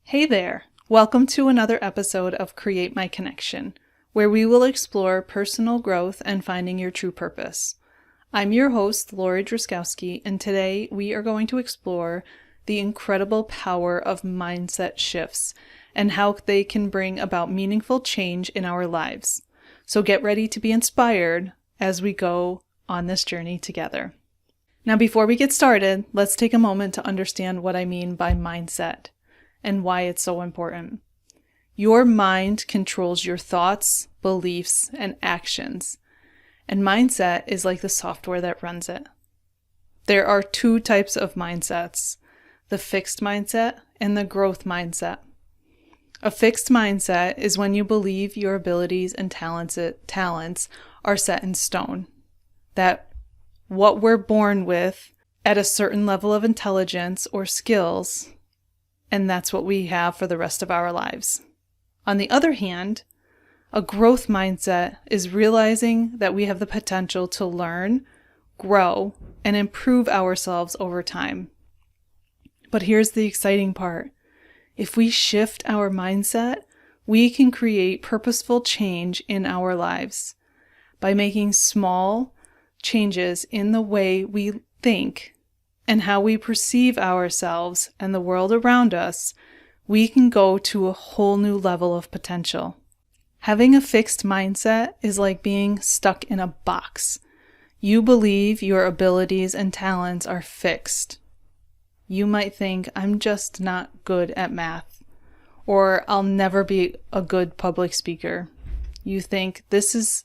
Hey there! Welcome to another episode of Create My Connection, where we will explore personal growth and finding your true purpose. I'm your host, Lori Drzazgowski, and today we are going to explore the incredible power of mindset shifts and how they can bring about meaningful change in our lives. So get ready to be inspired as we go on this journey together. Now, before we get started, let's take a moment to understand what I mean by mindset and why it's so important. Your mind controls your thoughts, beliefs, and actions, and mindset is like the software that runs it. There are two types of mindsets, the fixed mindset and the growth mindset. A fixed mindset is when you believe your abilities and talents are set in stone, that what we're born with at a certain level of intelligence or skills, and that's what we have for the rest of our lives. On the other hand, a growth mindset is realizing that we have the potential to learn, grow, and improve ourselves over time. But here's the exciting part. If we shift our mindset, we can create purposeful change in our lives. By making small changes in the way we think and how we perceive ourselves and the world around us, we can go to a whole new level of potential. Having a fixed mindset is like being stuck in a box. You believe your abilities and talents are fixed. You might think, I'm just not good at math, or I'll never be a good public speaker. You think, this is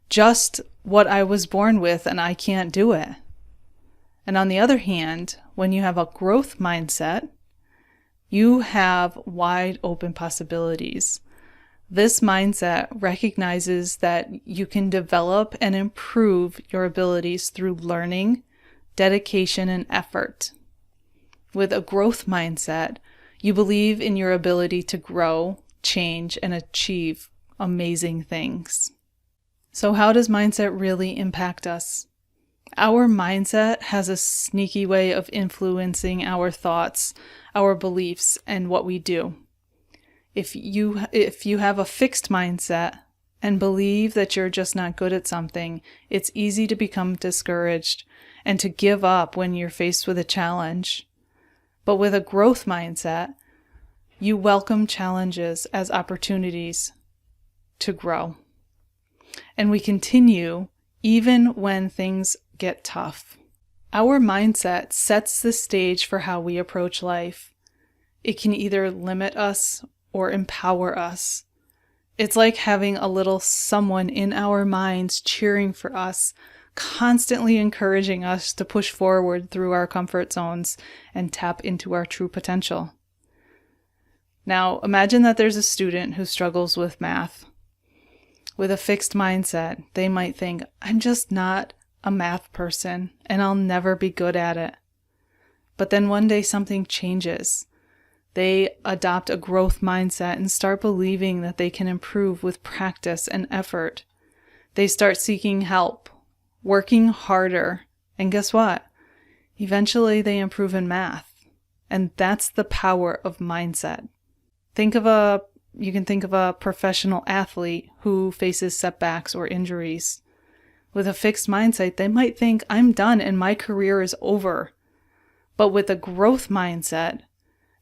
just what I was born with and I can't do it. And on the other hand, when you have a growth mindset, you have wide open possibilities. This mindset recognizes that you can develop and improve your abilities through learning, dedication, and effort. With a growth mindset, you believe in your ability to grow, change, and achieve amazing things. So how does mindset really impact us? Our mindset has a sneaky way of influencing our thoughts, our beliefs, and what we do. If you have a fixed mindset and believe that you're just not good at something, it's easy to become discouraged and to give up when you're faced with a challenge. But with a growth mindset, you welcome challenges as opportunities to grow. And we continue even when things get tough. Our mindset sets the stage for how we approach life. It can either limit us or empower us. It's like having a little someone in our minds cheering for us, constantly encouraging us to push forward through our comfort zones and tap into our true potential. Now, imagine that there's a student who struggles with math. With a fixed mindset, they might think, I'm just not a math person and I'll never be good at it. But then one day something changes. They adopt a growth mindset and start believing that they can improve with practice and effort. They start seeking help, working harder, and guess what? Eventually they improve in math. And that's the power of mindset. You can think of a professional athlete who faces setbacks or injuries. With a fixed mindset, they might think, I'm done and my career is over. But with a growth mindset,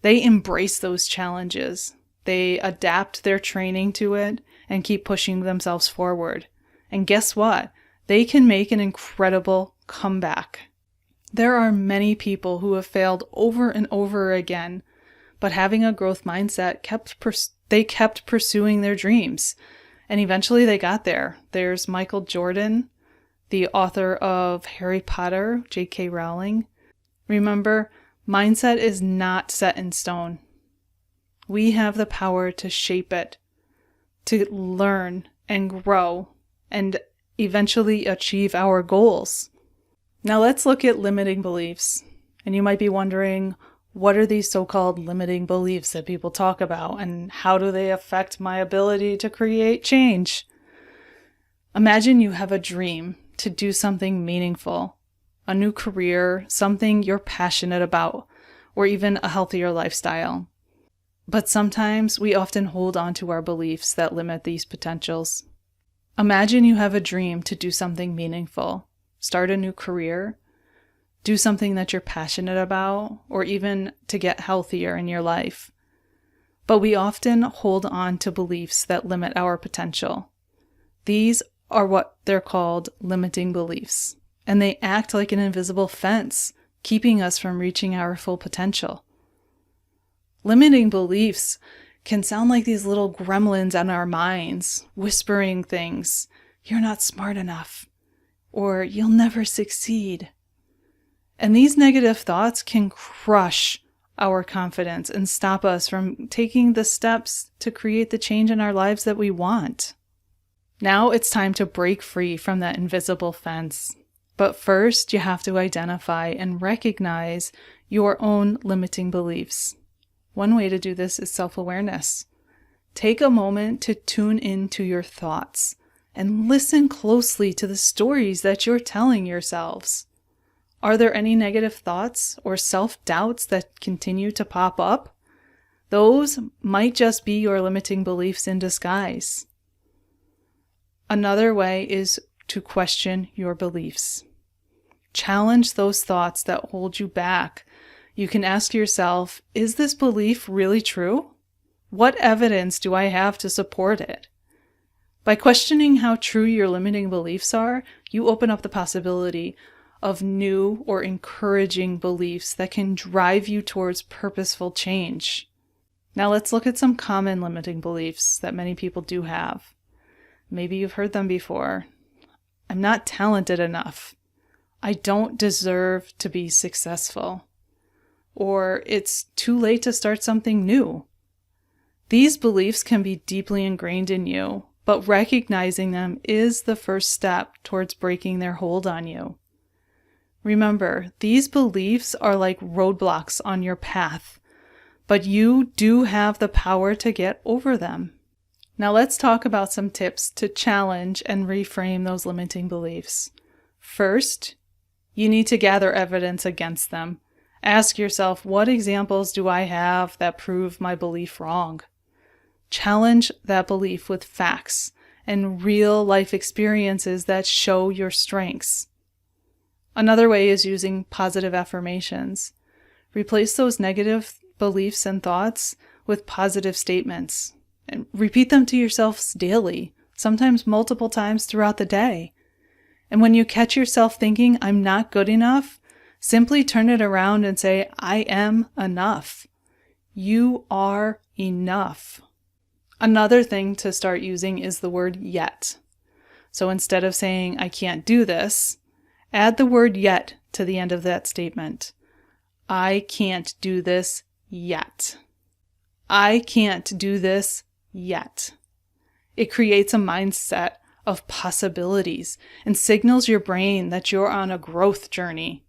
they embrace those challenges. They adapt their training to it and keep pushing themselves forward. And guess what? They can make an incredible comeback. There are many people who have failed over and over again, but having a growth mindset kept pursuing their dreams. And eventually they got there. There's Michael Jordan, the author of Harry Potter, J.K. Rowling. Remember, mindset is not set in stone. We have the power to shape it, to learn and grow, and eventually achieve our goals. Now let's look at limiting beliefs. And you might be wondering, what are these so-called limiting beliefs that people talk about, and how do they affect my ability to create change? Imagine you have a dream to do something meaningful, a new career, something you're passionate about, or even a healthier lifestyle. But sometimes we often hold on to our beliefs that limit these potentials. Imagine you have a dream to do something meaningful, start a new career, do something that you're passionate about, or even to get healthier in your life. But we often hold on to beliefs that limit our potential. These are what they're called limiting beliefs, and they act like an invisible fence, keeping us from reaching our full potential. Limiting beliefs can sound like these little gremlins in our minds, whispering things, "You're not smart enough," or "You'll never succeed." And these negative thoughts can crush our confidence and stop us from taking the steps to create the change in our lives that we want. Now it's time to break free from that invisible fence. But first, you have to identify and recognize your own limiting beliefs. One way to do this is self-awareness. Take a moment to tune into your thoughts and listen closely to the stories that you're telling yourselves. Are there any negative thoughts or self-doubts that continue to pop up? Those might just be your limiting beliefs in disguise. Another way is to question your beliefs. Challenge those thoughts that hold you back. You can ask yourself, is this belief really true? What evidence do I have to support it? By questioning how true your limiting beliefs are, you open up the possibility of new or encouraging beliefs that can drive you towards purposeful change. Now let's look at some common limiting beliefs that many people do have. Maybe you've heard them before. I'm not talented enough. I don't deserve to be successful. Or it's too late to start something new. These beliefs can be deeply ingrained in you, but recognizing them is the first step towards breaking their hold on you. Remember, these beliefs are like roadblocks on your path, but you do have the power to get over them. Now let's talk about some tips to challenge and reframe those limiting beliefs. First, you need to gather evidence against them. Ask yourself, what examples do I have that prove my belief wrong? Challenge that belief with facts and real life experiences that show your strengths. Another way is using positive affirmations. Replace those negative beliefs and thoughts with positive statements. And repeat them to yourselves daily, sometimes multiple times throughout the day. And when you catch yourself thinking, I'm not good enough, simply turn it around and say, I am enough. You are enough. Another thing to start using is the word yet. So instead of saying, I can't do this, add the word yet to the end of that statement. I can't do this yet. I can't do this yet. It creates a mindset of possibilities and signals your brain that you're on a growth journey.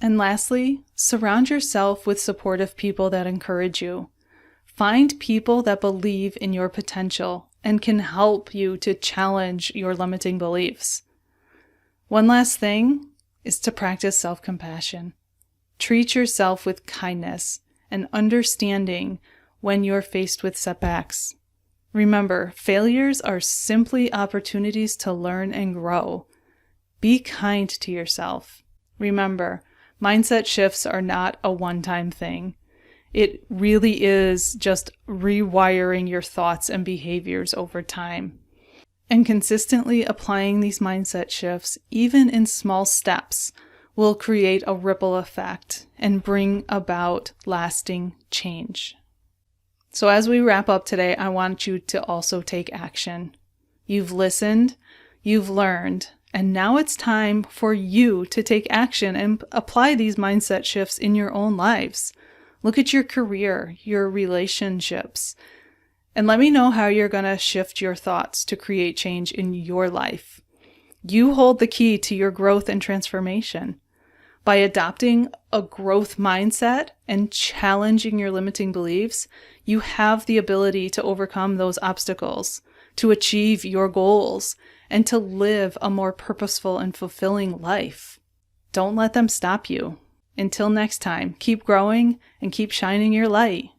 And lastly, surround yourself with supportive people that encourage you. Find people that believe in your potential and can help you to challenge your limiting beliefs. One last thing is to practice self-compassion. Treat yourself with kindness and understanding when you're faced with setbacks. Remember, failures are simply opportunities to learn and grow. Be kind to yourself. Remember, mindset shifts are not a one-time thing. It really is just rewiring your thoughts and behaviors over time. And consistently applying these mindset shifts, even in small steps, will create a ripple effect and bring about lasting change. So as we wrap up today, I want you to also take action. You've listened, you've learned, and now it's time for you to take action and apply these mindset shifts in your own lives. Look at your career, your relationships, and let me know how you're going to shift your thoughts to create change in your life. You hold the key to your growth and transformation. By adopting a growth mindset and challenging your limiting beliefs, you have the ability to overcome those obstacles, to achieve your goals, and to live a more purposeful and fulfilling life. Don't let them stop you. Until next time, keep growing and keep shining your light.